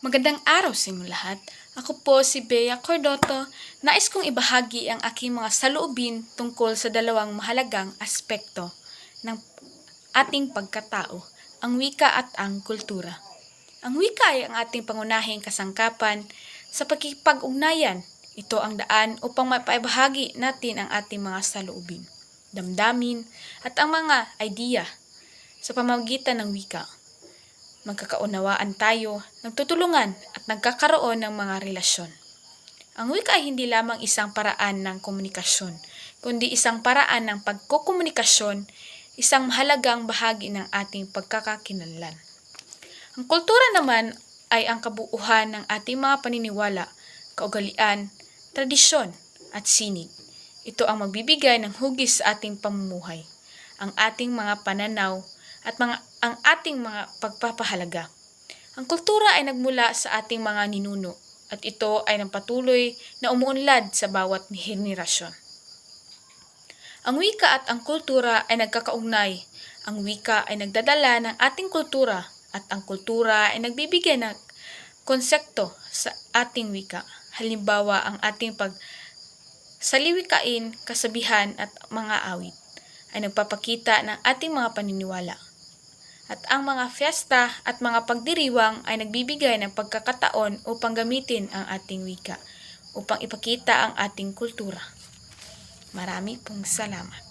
Magandang araw sa inyong lahat. Ako po si Bea Cordoto. Nais kong ibahagi ang aking mga saloobin tungkol sa dalawang mahalagang aspekto ng ating pagkatao, ang wika at ang kultura. Ang wika ay ang ating pangunahing kasangkapan sa pagkikipag-ugnayan. Ito ang daan upang mapaibahagi natin ang ating mga saloobin, damdamin at ang mga idea sa pamamagitan ng wika. Magkakaunawaan tayo, nagtutulungan at nagkakaroon ng mga relasyon. Ang wika ay hindi lamang isang paraan ng komunikasyon, kundi isang paraan ng pagkokomunikasyon, isang mahalagang bahagi ng ating pagkakakilanlan. Ang kultura naman ay ang kabuuan ng ating mga paniniwala, kaugalian, tradisyon at sining. Ito ang magbibigay ng hugis sa ating pamumuhay, ang ating mga pananaw at ang ating mga pagpapahalaga. Ang kultura ay nagmula sa ating mga ninuno at ito ay patuloy na umuunlad sa bawat henerasyon. Ang wika at ang kultura ay nagkakaugnay. Ang wika ay nagdadala ng ating kultura at ang kultura ay nagbibigay ng konsepto sa ating wika. Halimbawa, ang ating pagsaliwikain, kasabihan at mga awit ay nagpapakita ng ating mga paniniwala. At ang mga fiesta at mga pagdiriwang ay nagbibigay ng pagkakataon upang gamitin ang ating wika upang ipakita ang ating kultura. Marami pong salamat.